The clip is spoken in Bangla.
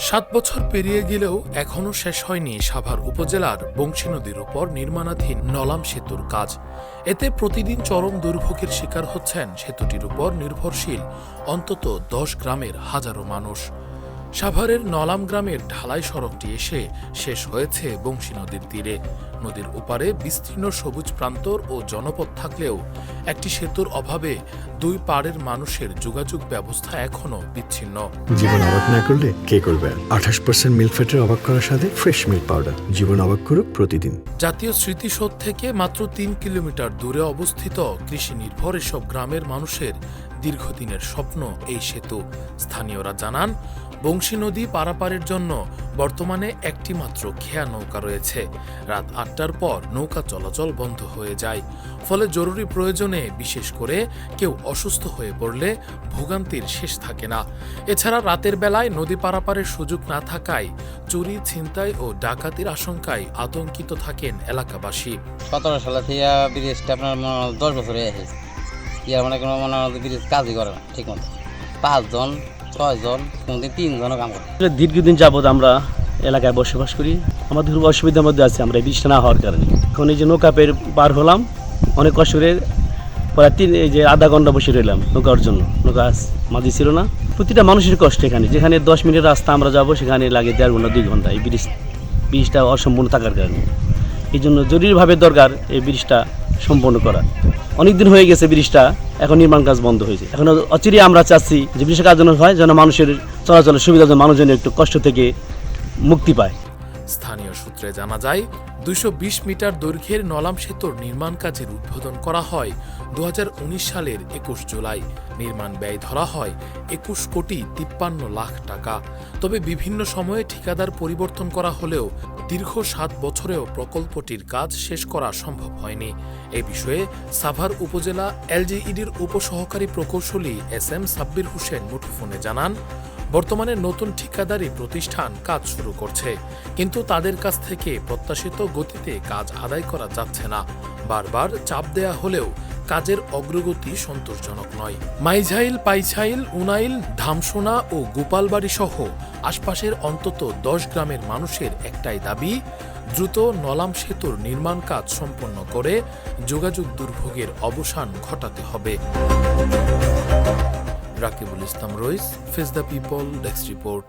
7 বছর পেরিয়ে গেলেও এখনও শেষ হয়নি সাভার উপজেলার বংশী নদীর উপর নির্মাণাধীন নলাম সেতুর কাজ। এতে প্রতিদিন চরম দুর্ভোগের শিকার হচ্ছেন সেতুটির উপর নির্ভরশীল অন্তত 10 গ্রামের হাজারো মানুষ। সাভারের নলাম গ্রামের ঢালাই সড়কটি এসে শেষ হয়েছে বংশী নদীর তীরে। নদীর ওপারে বিস্তীর্ণ সবুজ প্রান্তর ও জনপদ থাকলেও একটি সেতুর অভাবে দুই পাড়ের মানুষের যোগাযোগ ব্যবস্থা এখনো বিচ্ছিন্ন। জীবন অবাক না করলে কে করবে? 28% মিল্ক ফ্যাটের অবাক করার সাথে ফ্রেশ মিল্ক পাউডার। জীবন অবাক করুক প্রতিদিন। জাতীয় স্মৃতিসৌধ থেকে মাত্র 3 কিলোমিটার দূরে অবস্থিত কৃষি নির্ভর এসব গ্রামের মানুষের দীর্ঘদিনের স্বপ্ন এই সেতু। স্থানীয়রা জানান, বংশী নদী পারাপারের জন্য বর্তমানে একটি মাত্র খেয়া নৌকা রয়েছে। রাত 8টার পর নৌকা চলাচল বন্ধ হয়ে যায়। ফলে জরুরি প্রয়োজনে, বিশেষ করে কেউ অসুস্থ হয়ে পড়লে ভোগান্তির শেষ থাকে না। এছাড়া রাতের বেলায় নদী পারাপারের সুযোগ না থাকায় চুরি, ছিনতাই ও ডাকাতির আশঙ্কায় আতঙ্কিত থাকেন এলাকাবাসী। 17 সালে থেকে ব্রিজটা আপনার 10 বছর হয়ে এসেছে। মানে কোনো ব্রিজ কাজই করে না ঠিক মতো। 5 জন 6 জন কোনদিন 3 জনও কাম করে। দীর্ঘদিন যাবৎ আমরা এলাকায় বসবাস করি, আমাদের খুব অসুবিধার মধ্যে আছে আমরা ব্রিজটা না হওয়ার কারণে। এখন এই যে নৌকা পার হলাম, অনেক কষ্ট করে প্রায় এই যে আধা ঘন্টা বসে রইলাম নৌকার জন্য। নৌকা মাঝি ছিল না। প্রতিটা মানুষের কষ্ট এখানে, যেখানে 10 মিনিট রাস্তা আমরা যাবো সেখানে লাগে 1.5 ঘন্টা 2 ঘন্টা এই ব্রিজটা অসম্পূর্ণ থাকার কারণে। এই জন্য জরুরিভাবে দরকার এই ব্রিজটা সম্পন্ন করা। অনেকদিন হয়ে গেছে ব্রিজটা, এখন নির্মাণ কাজ বন্ধ হয়েছে। এখন অচিরে আমরা চাচ্ছি যে ব্রিজের কাজ যেন হয়, যেন মানুষের চলাচলের সুবিধা, যেন মানুষ যেন একটু কষ্ট থেকে মুক্তি পায়। স্থানীয় সূত্রে জানা যায়, 220 মিটার দৈর্ঘ্যের নলাম সেতুর নির্মাণ কাজের উদ্বোধন করা হয় 2019 সালের 21 জুলাই। নির্মাণ ব্যয় ধরা হয় 21 কোটি 53 লাখ টাকা। তবে বিভিন্ন সময়ে ঠিকাদার পরিবর্তন করা হলেও দীর্ঘ 7 বছরেও প্রকল্পটির কাজ শেষ করা সম্ভব হয়নি। এ বিষয়ে সাভার উপজেলা এলজিইডির উপসহকারী প্রকৌশলী SM সাব্বির হোসেন মুঠোফোনে জানান, বর্তমানে নতুন ঠিকাদারি প্রতিষ্ঠান কাজ শুরু করছে, কিন্তু তাদের কাছ থেকে প্রত্যাশিত গতিতে কাজ আদায় করা যাচ্ছে না। বারবার চাপ দেয়া হলেও কাজের অগ্রগতি সন্তোষজনক নয়। মাইঝাইল, পাইছাইল, উনাইল, ধামসোনা ও গোপালবাড়ি সহ আশপাশের অন্তত 10 গ্রামের মানুষের একটাই দাবি, দ্রুত নলাম সেতুর নির্মাণ কাজ সম্পন্ন করে যোগাযোগ দুর্ভোগের অবসান ঘটাতে হবে। Rakibul Islam Rais, face the people, desk report.